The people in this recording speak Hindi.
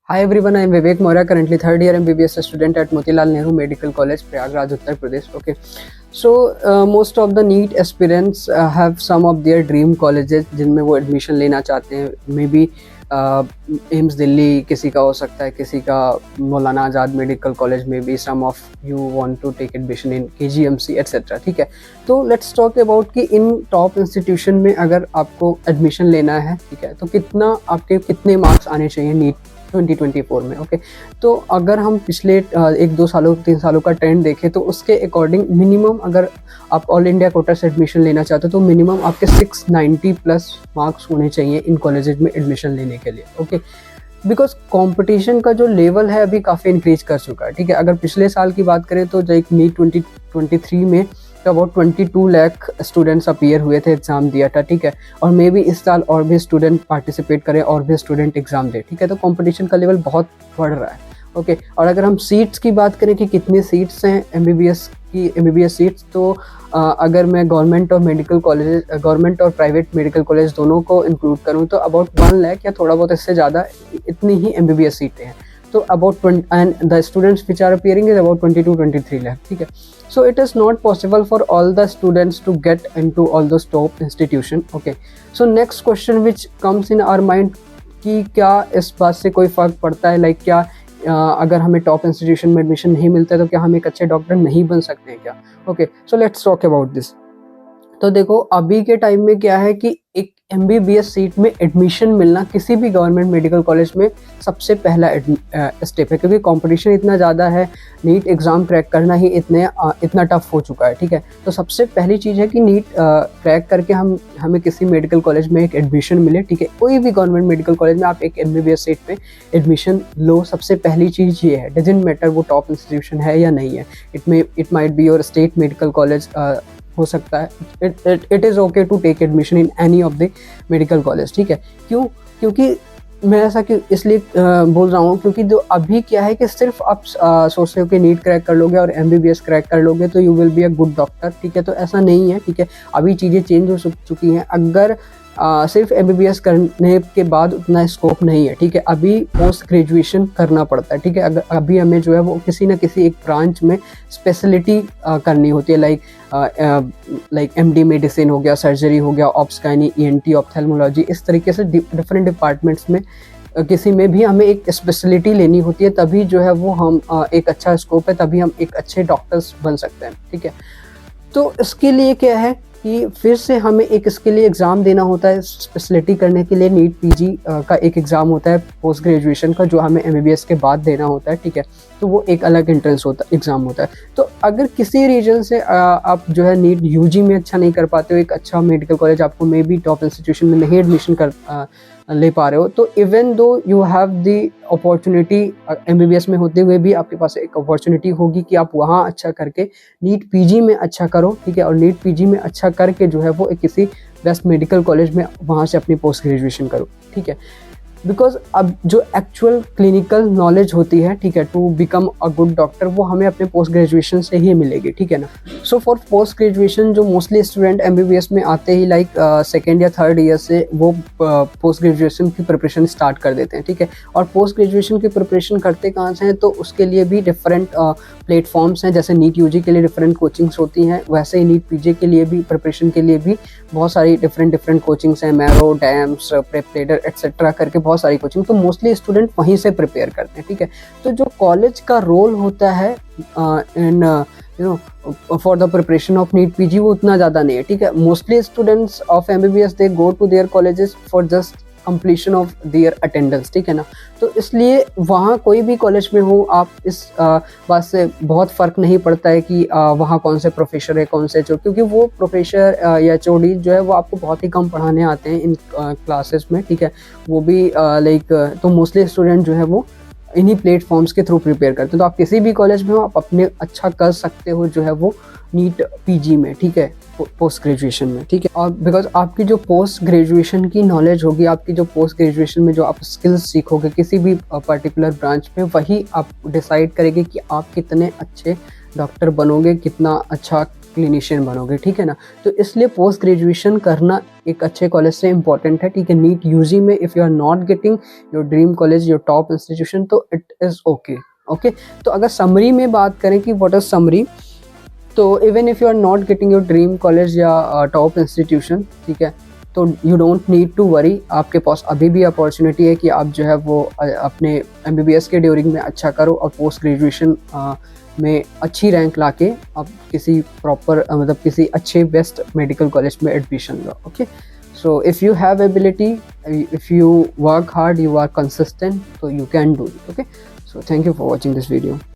Hi everyone, I am Vivek Mora, currently third year MBBS student at Motilal Nehru Medical College, Prayagraj, Uttar Pradesh. Okay, so most of the NEET aspirants have some of their dream colleges जिनमें वो admission लेना चाहते हैं. Maybe एम्स दिल्ली किसी का हो सकता है, किसी का मौलाना आज़ाद मेडिकल कॉलेज में भी. Some of you want to take admission in KGMC etcetera. ठीक है, तो लेट्स टॉक अबाउट कि इन टॉप इंस्टीट्यूशन में अगर आपको एडमिशन लेना है, ठीक है, तो कितने मार्क्स आने चाहिए नीट 2024 में. ओके, तो अगर हम पिछले 1-2 सालों 3 सालों का ट्रेंड देखें तो उसके अकॉर्डिंग मिनिमम अगर आप ऑल इंडिया कोटा से एडमिशन लेना चाहते हो तो मिनिमम आपके 690 प्लस मार्क्स होने चाहिए इन कॉलेजेस में एडमिशन लेने के लिए. ओके, बिकॉज कंपटीशन का जो लेवल है अभी काफ़ी इंक्रीज कर चुका है. ठीक है, अगर पिछले साल की बात करें तो जो नीट 2023 में तो अबाउट 22 लाख स्टूडेंट्स अपीयर हुए थे, एग्ज़ाम दिया था. ठीक है, और मे बी इस साल और भी स्टूडेंट पार्टिसिपेट करें और भी स्टूडेंट एग्ज़ाम दे. ठीक है, तो कंपटीशन का लेवल बहुत बढ़ रहा है. ओके, और अगर हम सीट्स की बात करें कि कितनी सीट्स हैं एमबीबीएस सीट्स, तो अगर मैं गवर्नमेंट और प्राइवेट मेडिकल कॉलेज दोनों को इंक्लूड करूँ तो अबाउट 1 लाख या थोड़ा बहुत इससे ज़्यादा इतनी ही एमबीबीएस सीटें हैं. तो about 20 and the students which are appearing is about 22-23 lakh. ठीक है, so it is not possible for all the students to get into all those top institution. Okay, so next question which comes in our mind कि क्या इस बात से कोई फ़र्क पड़ता है, लाइक क्या अगर हमें टॉप इंस्टीट्यूशन में एडमिशन नहीं मिलता है तो क्या हम एक अच्छे डॉक्टर नहीं बन सकते हैं क्या? Okay, so let's talk about this. तो देखो, अभी के टाइम में क्या है कि एक एमबीबीएस सीट में एडमिशन मिलना किसी भी गवर्नमेंट मेडिकल कॉलेज में सबसे पहला स्टेप है, क्योंकि कंपटीशन इतना ज़्यादा है, नीट एग्ज़ाम क्रैक करना ही इतना टफ हो चुका है. ठीक है, तो सबसे पहली चीज़ है कि नीट क्रैक करके हमें किसी मेडिकल कॉलेज में एक एडमिशन मिले. ठीक है, कोई भी गवर्नमेंट मेडिकल कॉलेज में आप एक एमबीबीएस सीट पे एडमिशन लो. सबसे पहली चीज़ ये है, डजंट मैटर वो टॉप इंस्टीट्यूशन है या नहीं है. It might be your state medical college हो सकता है. It is okay to take admission in any of the medical college. ठीक है, क्योंकि मैं ऐसा इसलिए बोल रहा हूँ क्योंकि जो अभी क्या है कि सिर्फ आप सोच रहे हो कि नीट क्रैक कर लोगे और एमबीबीएस क्रैक कर लोगे तो you will be a good doctor. ठीक है, तो ऐसा नहीं है. ठीक है, अभी चीज़ें चेंज हो चुकी हैं. अगर सिर्फ एमबीबीएस करने के बाद उतना स्कोप नहीं है. ठीक है, अभी पोस्ट ग्रेजुएशन करना पड़ता है. ठीक है, अगर अभी हमें जो है वो किसी न किसी एक ब्रांच में स्पेशलिटी करनी होती है, लाइक एमडी मेडिसिन हो गया, सर्जरी हो गया, ऑब्स-गायनी, ENT, ऑप्थेल्मोलॉजी, इस तरीके से डिफरेंट डिपार्टमेंट्स में किसी में भी हमें एक स्पेशलिटी लेनी होती है, तभी जो है वो हम एक अच्छा स्कोप है, तभी हम एक अच्छे डॉक्टर्स बन सकते हैं. ठीक है, तो इसके लिए क्या है कि फिर से हमें इसके लिए एग्ज़ाम देना होता है. स्पेशलिटी करने के लिए नीट पीजी का एक एग्ज़ाम होता है पोस्ट ग्रेजुएशन का, जो हमें एमबीबीएस के बाद देना होता है. ठीक है, तो वो एक अलग एग्ज़ाम होता है. तो अगर किसी रीजन से आप जो है नीट यूजी में अच्छा नहीं कर पाते हो, एक अच्छा मेडिकल कॉलेज आपको मे बी टॉप इंस्टीट्यूशन में नहीं एडमिशन ले पा रहे हो, तो even though you have the opportunity, MBBS में होते हुए भी आपके पास एक अपॉर्चुनिटी होगी कि आप वहाँ अच्छा करके नीट पीजी में अच्छा करो. ठीक है, और नीट पीजी में अच्छा करके जो है वो किसी बेस्ट मेडिकल कॉलेज में वहाँ से अपनी पोस्ट ग्रेजुएशन करो. ठीक है, बिकॉज अब जो एक्चुअल क्लिनिकल नॉलेज होती है, ठीक है, to become a good doctor, वो हमें अपने पोस्ट ग्रेजुएशन से ही मिलेगी. ठीक है ना. सो फॉर पोस्ट ग्रेजुएशन जो मोस्टली स्टूडेंट एमबीबीएस में आते ही लाइक सेकेंड या थर्ड ईयर से वो पोस्ट ग्रेजुएशन की प्रिपरेशन स्टार्ट कर देते हैं. ठीक है, और पोस्ट ग्रेजुएशन की प्रिपरेशन करते कहाँ से हैं, तो उसके लिए भी डिफरेंट प्लेटफॉर्म्स हैं. जैसे नीट यूजी के लिए डिफरेंट कोचिंग्स होती हैं, वैसे ही नीट पीजी के लिए भी प्रिपरेशन के लिए भी बहुत सारी डिफरेंट कोचिंग्स हैं. मैरो, डैम्स, प्रेपरेटर एट्सेट्रा करके बहुत सारी कोचिंग, तो मोस्टली स्टूडेंट वहीं से प्रिपेयर करते हैं. ठीक है, तो जो कॉलेज का रोल होता है in for the preparation of NEET PG वो उतना ज़्यादा नहीं है. ठीक है, mostly students of MBBS they go to their colleges for just completion of their attendance. ठीक है ना, तो इसलिए वहाँ कोई भी कॉलेज में हो आप इस बात से बहुत फ़र्क नहीं पड़ता है कि वहाँ कौन से प्रोफेसर है, कौन से क्योंकि वो प्रोफेसर या HOD जो है वो आपको बहुत ही कम पढ़ाने आते हैं इन क्लासेस में. ठीक है, वो भी तो मोस्टली स्टूडेंट जो है वो इन्हीं प्लेटफॉर्म्स के थ्रू प्रिपेयर करते हैं. तो आप किसी भी कॉलेज में हो आप अपने अच्छा कर सकते हो जो है वो नीट पीजी में. ठीक है, पोस्ट ग्रेजुएशन में. ठीक है, और बिकॉज आपकी जो पोस्ट ग्रेजुएशन की नॉलेज होगी, आपकी जो पोस्ट ग्रेजुएशन में जो आप स्किल्स सीखोगे किसी भी पर्टिकुलर ब्रांच में, वही आप डिसाइड करेंगे कि आप कितने अच्छे डॉक्टर बनोगे, कितना अच्छा क्लिनिशियन बनोगे, ठीक है ना। तो इसलिए पोस्ट ग्रेजुएशन करना एक अच्छे कॉलेज से इम्पॉर्टेंट है, ठीक है। नीट यूजी में if you are not getting your dream college, your top institution, तो इट इज़ ओके। ओके, तो अगर समरी में बात करें कि व्हाट इज समरी, तो even if you are not getting your dream college या टॉप इंस्टीट्यूशन, ठीक है, तो you don't need to worry. आपके पास अभी भी अपॉर्चुनिटी है कि आप जो है वो अपने MBBS के ड्यूरिंग में अच्छा करो और पोस्ट ग्रेजुएशन में अच्छी रैंक लाके आप किसी प्रॉपर मतलब किसी अच्छे बेस्ट मेडिकल कॉलेज में एडमिशन लो। Okay, so if you have ability, if you work hard, you are consistent, तो you can do it. Okay, so thank you for watching this video.